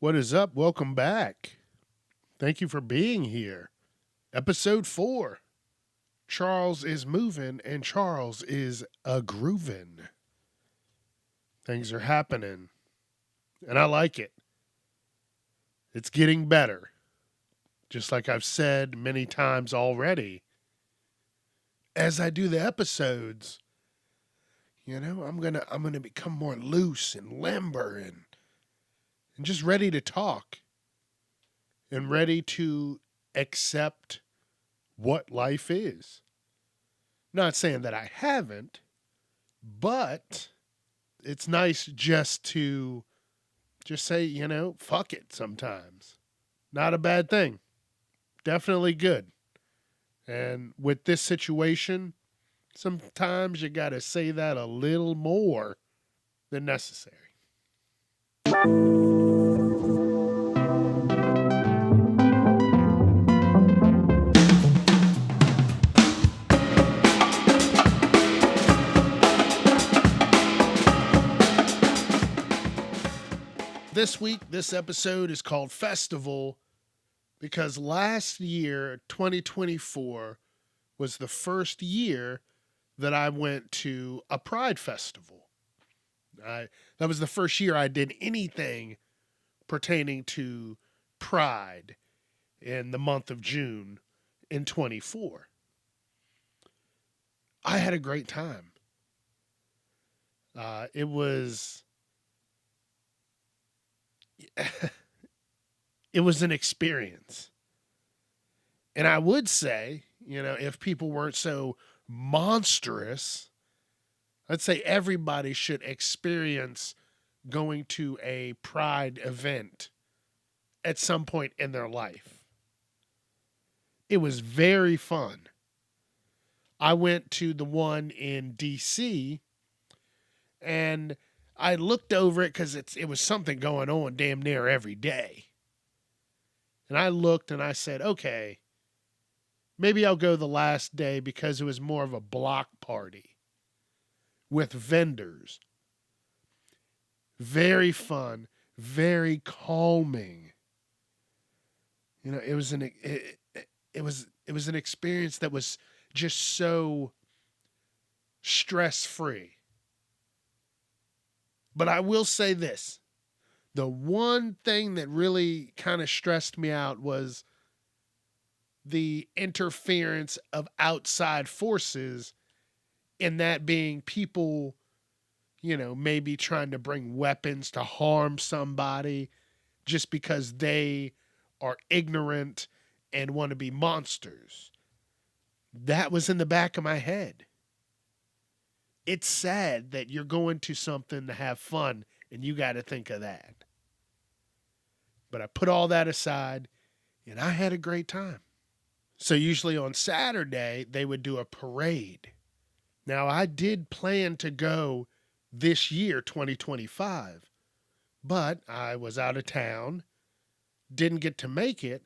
What is up? Welcome back. Thank you for being here. Episode 4. Charles is moving and Charles is a groovin'. Things are happening. And I like it. It's getting better. Just like I've said many times already. As I do the episodes, I'm gonna become more loose and limber and just ready to talk. And ready to accept what life is. Not saying that I haven't, but it's nice just to just say, fuck it sometimes. Not a bad thing. Definitely good. And with this situation, sometimes you got to say that a little more than necessary. This week, this episode is called Festival because last year, 2024, was the first year that I went to a Pride Festival. That was the first year I did anything pertaining to Pride in the month of June in 24. I had a great time. It was it was an experience. And I would say, if people weren't so monstrous, I'd say everybody should experience going to a Pride event at some point in their life. It was very fun. I went to the one in DC and I looked over it because it was something going on damn near every day. And I looked and I said, okay, maybe I'll go the last day because it was more of a block party with vendors. Very fun, very calming. It was an experience that was just so stress-free. But I will say this. The one thing that really kind of stressed me out was the interference of outside forces, and that being people, maybe trying to bring weapons to harm somebody just because they are ignorant and want to be monsters. That was in the back of my head. It's sad that you're going to something to have fun and you got to think of that. But I put all that aside and I had a great time. So usually on Saturday, they would do a parade. Now, I did plan to go this year, 2025, but I was out of town, didn't get to make it.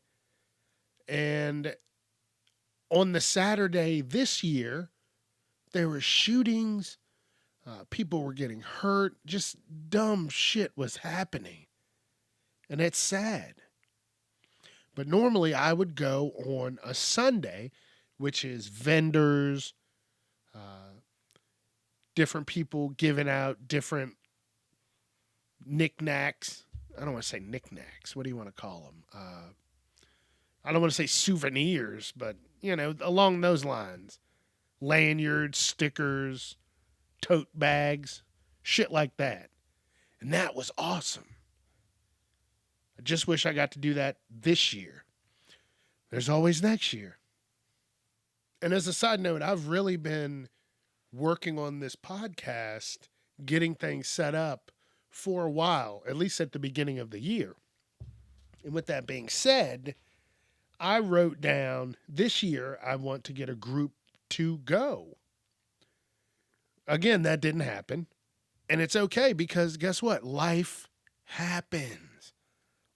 And on the Saturday this year, there were shootings. People were getting hurt. Just dumb shit was happening. And it's sad. But normally I would go on a Sunday, which is vendors, different people giving out different knickknacks. I don't want to say knickknacks. What do you want to call them? I don't want to say souvenirs, but, along those lines. Lanyards, stickers, tote bags, shit like that. And that was awesome. I just wish I got to do that this year. There's always next year. And as a side note, I've really been working on this podcast, getting things set up for a while, at least at the beginning of the year. And with that being said, I wrote down this year I want to get a group to go. Again, that didn't happen. And it's okay because guess what? Life happens.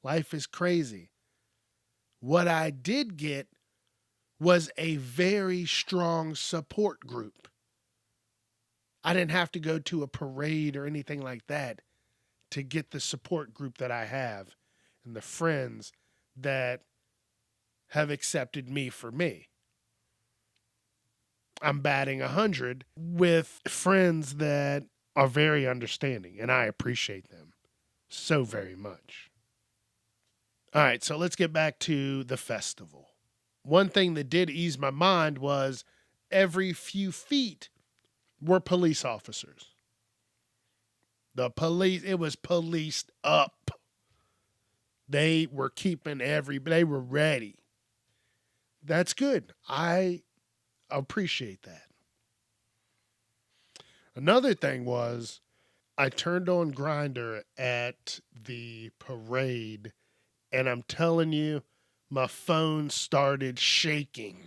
Life is crazy. What I did get was a very strong support group. I didn't have to go to a parade or anything like that to get the support group that I have. and the friends that have accepted me for me. I'm batting 100 with friends that are very understanding, and I appreciate them so very much. All right, so let's get back to the festival. One thing that did ease my mind was every few feet were police officers. It was policed up. They were they were ready. That's good. I appreciate that. Another thing was I turned on Grindr at the parade, and I'm telling you, my phone started shaking.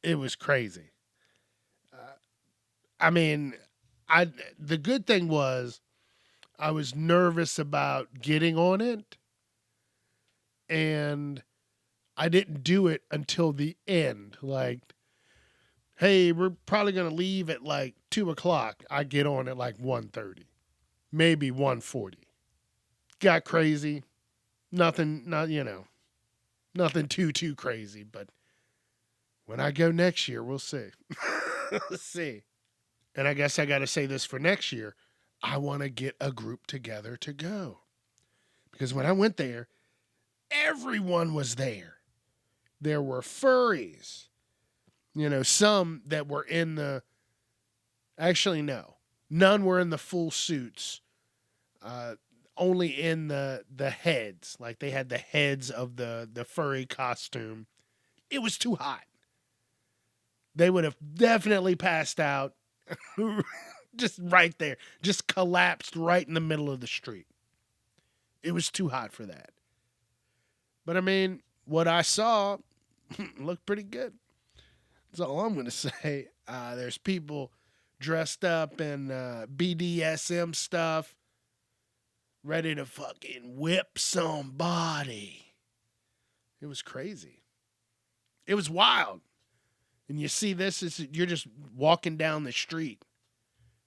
It was crazy. I mean, I the good thing was I was nervous about getting on it, and I didn't do it until the end. Like, hey, we're probably gonna leave at like 2:00. I get on at like 1:30, maybe 1:40. Got crazy. Nothing too crazy. But when I go next year, we'll see. We'll see. And I guess I got to say this for next year. I want to get a group together to go, because when I went there, everyone was there. There were furries. Some that were in the. Actually, no. None were in the full suits. Only in the heads. Like they had the heads of the furry costume. It was too hot. They would have definitely passed out just right there. Just collapsed right in the middle of the street. It was too hot for that. But I mean, what I saw looked pretty good. That's all I'm going to say. There's people dressed up in BDSM stuff, ready to fucking whip somebody. It was crazy. It was wild. And you see this, you're just walking down the street.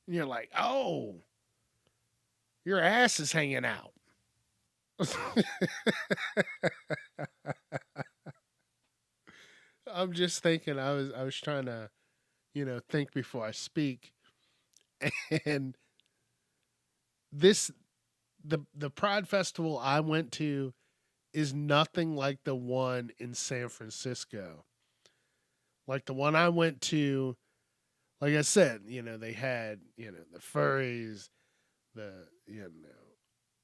And you're like, oh, your ass is hanging out. I'm just thinking, I was trying to, think before I speak. And the Pride Festival I went to is nothing like the one in San Francisco. Like the one I went to, like I said, they had, the furries, the,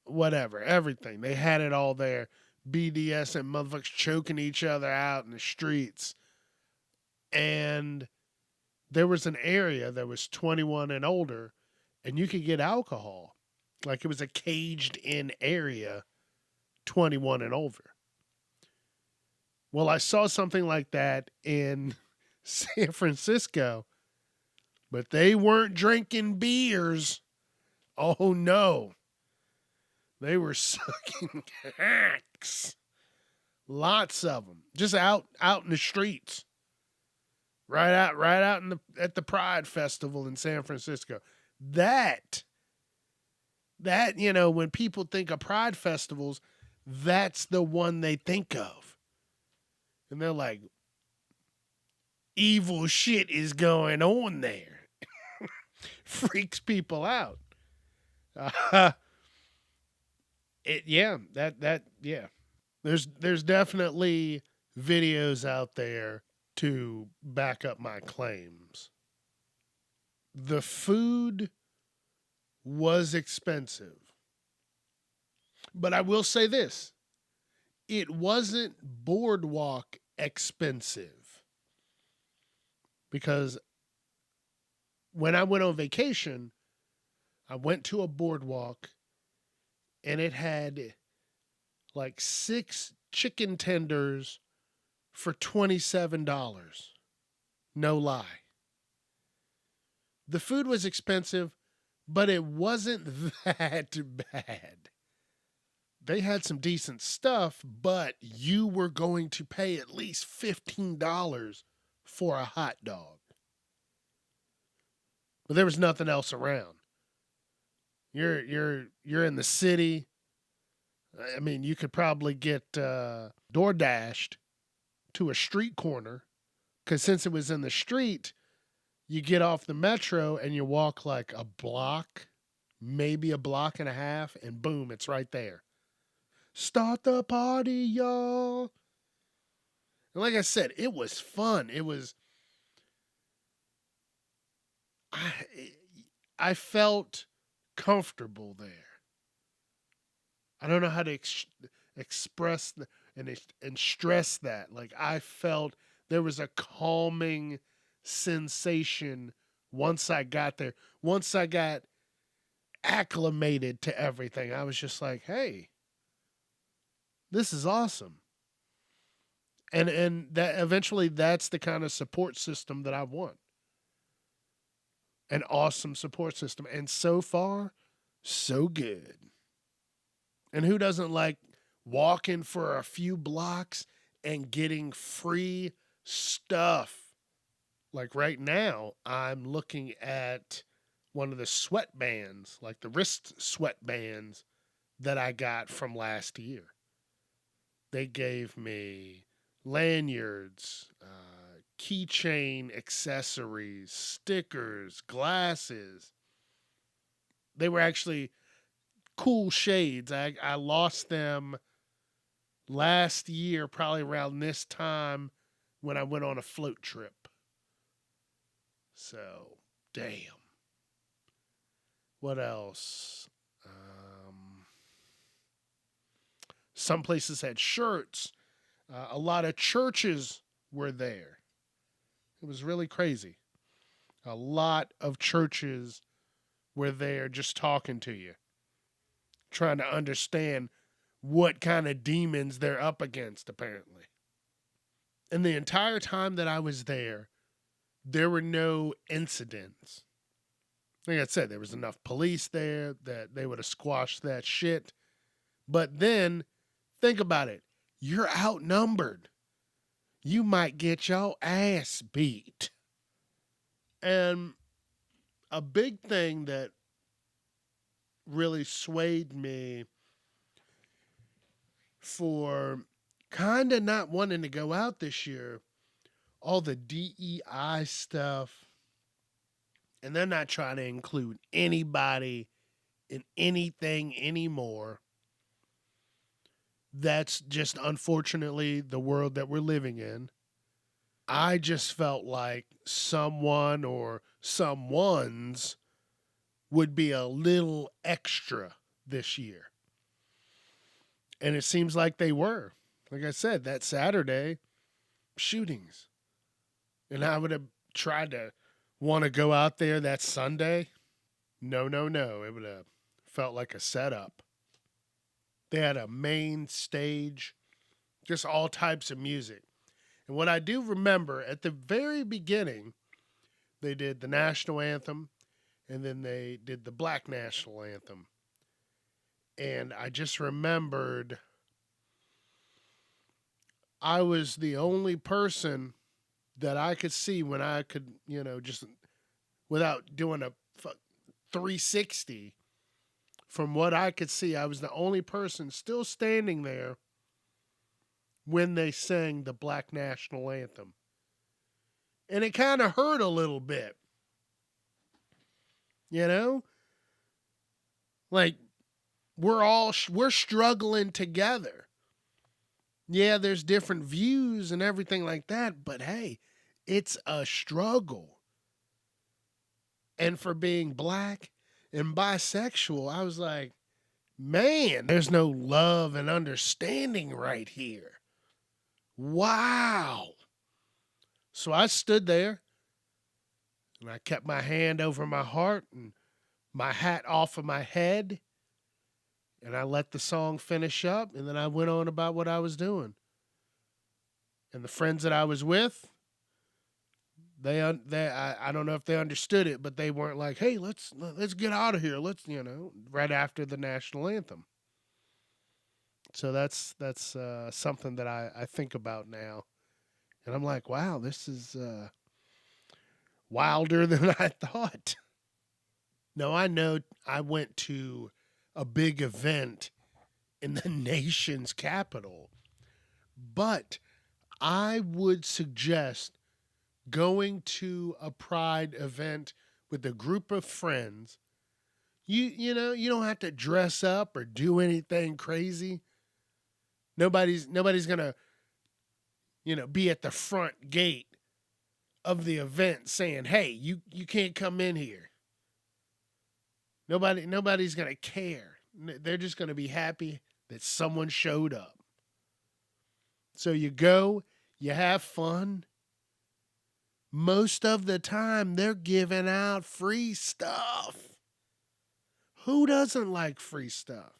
whatever, everything. They had it all there. BDS and motherfuckers choking each other out in the streets. And there was an area that was 21 and older, and you could get alcohol. Like it was a caged in area, 21 and over. Well, I saw something like that in San Francisco, but they weren't drinking beers. Oh no. They were sucking cocks. Lots of them. Just out in the streets. Right out at the Pride Festival in San Francisco. That when people think of Pride festivals, that's the one they think of. And they're like, evil shit is going on there. Freaks people out. Yeah. There's definitely videos out there to back up my claims. The food was expensive. But I will say this. It wasn't boardwalk expensive. Because when I went on vacation, I went to a boardwalk and it had like 6 chicken tenders for $27. No lie. The food was expensive, but it wasn't that bad. They had some decent stuff, but you were going to pay at least $15 for a hot dog. But there was nothing else around. You're in the city. I mean, you could probably get door dashed to a street corner because since it was in the street, you get off the metro and you walk like a block, maybe a block and a half, and boom, it's right there. Start the party, y'all. And like I said, it was fun. I, I felt comfortable there. I don't know how to express and stress that. Like I felt there was a calming sensation once I got there. Once I got acclimated to everything, I was just like, "Hey, this is awesome." And that eventually that's the kind of support system that I want. An awesome support system. And so far, so good. And who doesn't like walking for a few blocks and getting free stuff? Like right now, I'm looking at one of the sweatbands, like the wrist sweatbands that I got from last year. They gave me lanyards, keychain accessories, stickers, glasses. They were actually cool shades. I lost them last year, probably around this time when I went on a float trip. So, damn. What else? Some places had shirts. A lot of churches were there. It was really crazy. A lot of churches were there just talking to you, trying to understand what kind of demons they're up against, apparently. And the entire time that I was there were no incidents. Like I said, there was enough police there that they would have squashed that shit. But then, think about it. You're outnumbered. You might get your ass beat. And a big thing that really swayed me for kind of not wanting to go out this year, all the DEI stuff, and they're not trying to include anybody in anything anymore. That's just unfortunately the world that we're living in. I just felt like someone or someone's would be a little extra this year. And it seems like they were. Like I said, that Saturday, shootings. And I would have tried to want to go out there that Sunday. No, no, no. It would have felt like a setup. They had a main stage, just all types of music. And what I do remember at the very beginning, they did the national anthem and then they did the black national anthem. And I just remembered I was the only person that I could see when I could, just without doing a 360. From what I could see, I was the only person still standing there when they sang the Black National Anthem. And it kind of hurt a little bit. You know? Like we're struggling together. Yeah, there's different views and everything like that, but hey, it's a struggle. And for being black and bisexual, I was like, man, there's no love and understanding right here. Wow. So I stood there and I kept my hand over my heart and my hat off of my head. And I let the song finish up and then I went on about what I was doing. And the friends that I was with, I don't know if they understood it, but they weren't like, hey, let's get out of here. Let's, right after the national anthem. So that's something that I think about now. And I'm like, wow, this is wilder than I thought. Now, I know I went to a big event in the nation's capital, but I would suggest going to a pride event with a group of friends. You don't have to dress up or do anything crazy. Nobody's going to, be at the front gate of the event saying, "Hey, you can't come in here." Nobody's going to care. They're just going to be happy that someone showed up. So you go, you have fun. Most of the time, they're giving out free stuff. Who doesn't like free stuff?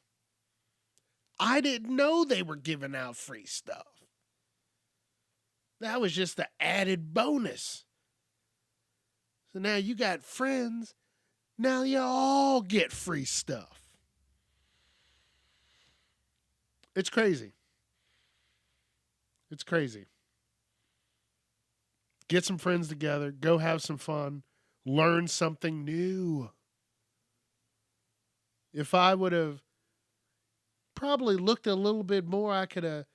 I didn't know they were giving out free stuff. That was just the added bonus. So now you got friends. Now you all get free stuff. It's crazy. It's crazy. Get some friends together, go have some fun, learn something new. If I would have probably looked a little bit more, I could have.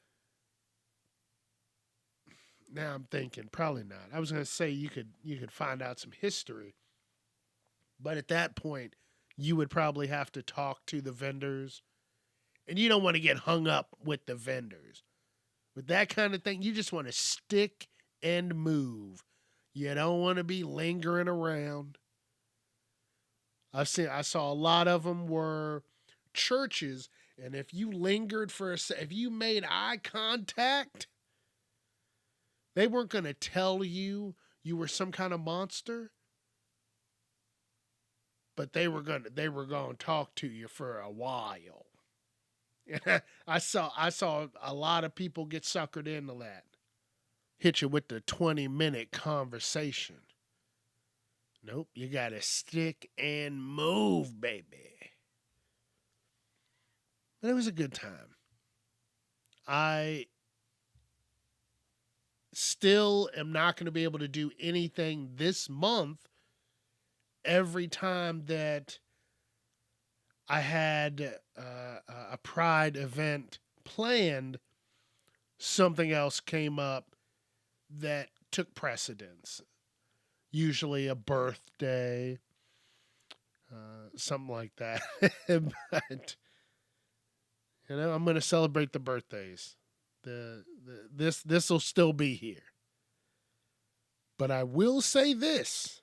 Now I'm thinking, probably not. I was going to say you could find out some history, but at that point, you would probably have to talk to the vendors, and you don't want to get hung up with the vendors. With that kind of thing, you just want to stick and move. You don't want to be lingering around. I saw a lot of them were churches, and if you lingered if you made eye contact, they weren't going to tell you were some kind of monster, but they were going to talk to you for a while. I saw a lot of people get suckered into that. Hit you with the 20-minute conversation. Nope, you got to stick and move, baby. But it was a good time. I still am not going to be able to do anything this month. Every time that I had a pride event planned, something else came up that took precedence. Usually a birthday, something like that. But I'm going to celebrate the birthdays. This will still be here. But I will say this.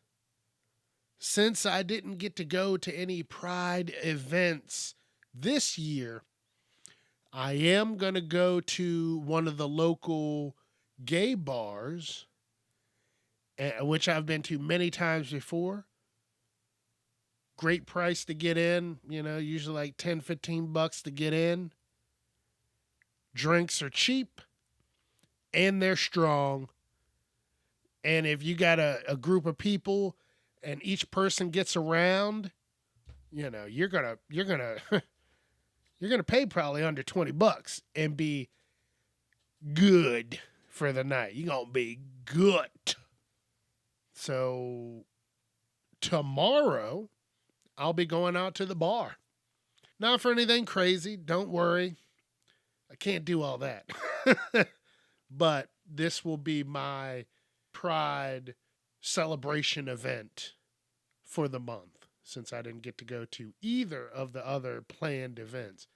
Since I didn't get to go to any pride events this year, I am going to go to one of the local gay bars, which I've been to many times before. Great price to get in, usually like $10-15 to get in. Drinks are cheap and they're strong. And if you got a group of people and each person gets around, you're gonna you're gonna pay probably under $20 and be good for the night. You're gonna be good. So tomorrow I'll be going out to the bar. Not for anything crazy, don't worry. I can't do all that. But this will be my pride celebration event for the month since I didn't get to go to either of the other planned events.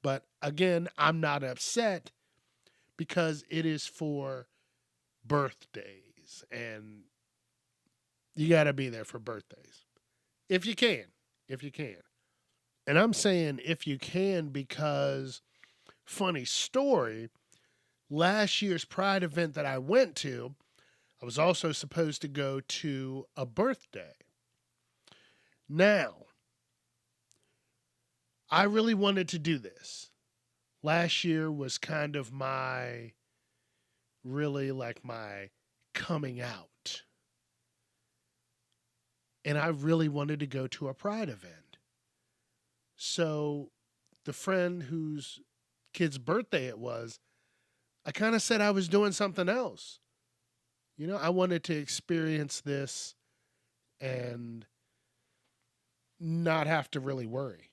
But again, I'm not upset because it is for birthdays and you got to be there for birthdays. If you can. If you can. And I'm saying if you can because, funny story, last year's Pride event that I went to, I was also supposed to go to a birthday. Now, I really wanted to do this. Last year was kind of my coming out. And I really wanted to go to a Pride event. So the friend whose kid's birthday it was, I kind of said I was doing something else. I wanted to experience this and not have to really worry.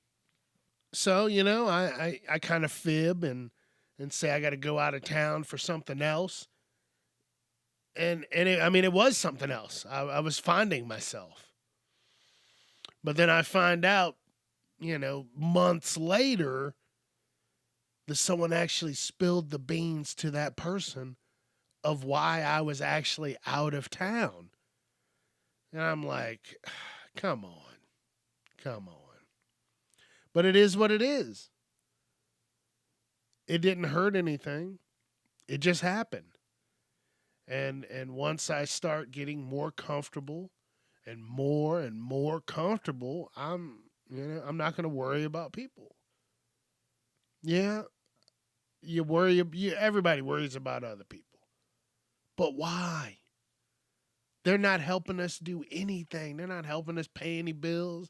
So, I kind of fib and say I got to go out of town for something else. And it was something else. I was finding myself. But then I find out, months later, that someone actually spilled the beans to that person of why I was actually out of town. And I'm like, come on, come on. But it is what it is. It didn't hurt anything. It just happened. And once I start getting more comfortable and more comfortable, I'm not going to worry about people. Yeah, everybody worries about other people. But why? They're not helping us do anything. They're not helping us pay any bills.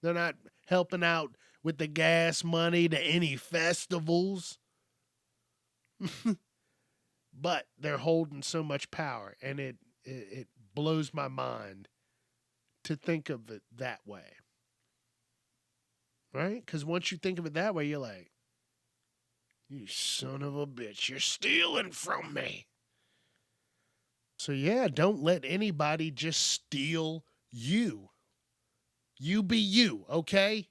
They're not helping out with the gas money to any festivals. But they're holding so much power, and it blows my mind to think of it that way. Right? Because once you think of it that way, you're like, you son of a bitch, you're stealing from me. So, yeah, don't let anybody just steal you. You be you, okay?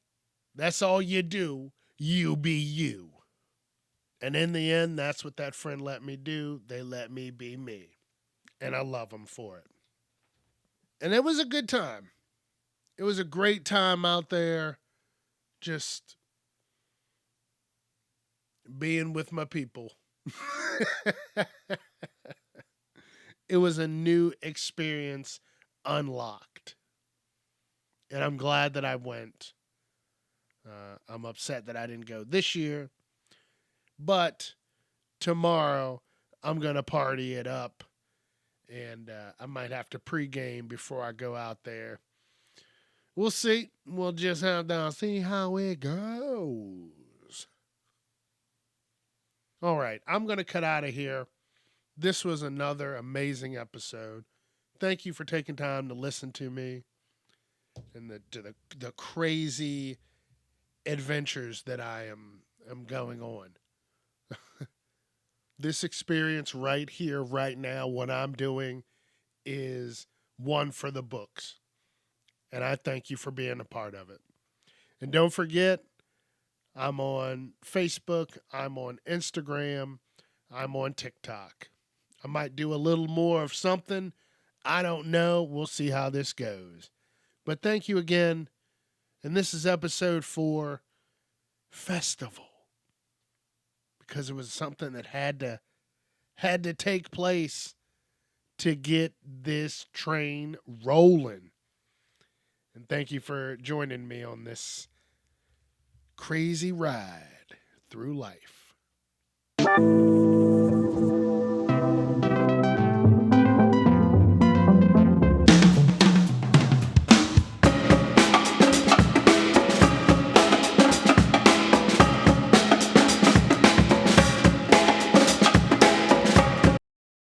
That's all you do. You be you. And in the end, that's what that friend let me do. They let me be me. And I love them for it. And it was a good time. It was a great time out there just being with my people. It was a new experience unlocked. And I'm glad that I went. I'm upset that I didn't go this year. But tomorrow, I'm going to party it up. And I might have to pregame before I go out there. We'll see. We'll just have to see how it goes. All right. I'm going to cut out of here. This was another amazing episode. Thank you for taking time to listen to me and the crazy adventures that I am going on. This experience right here, right now, what I'm doing is one for the books. And I thank you for being a part of it. And don't forget, I'm on Facebook, I'm on Instagram, I'm on TikTok. I might do a little more of something. I don't know. We'll see how this goes. But thank you again. And this is episode 4, Festival. Because it was something that had to take place to get this train rolling. And thank you for joining me on this crazy ride through life.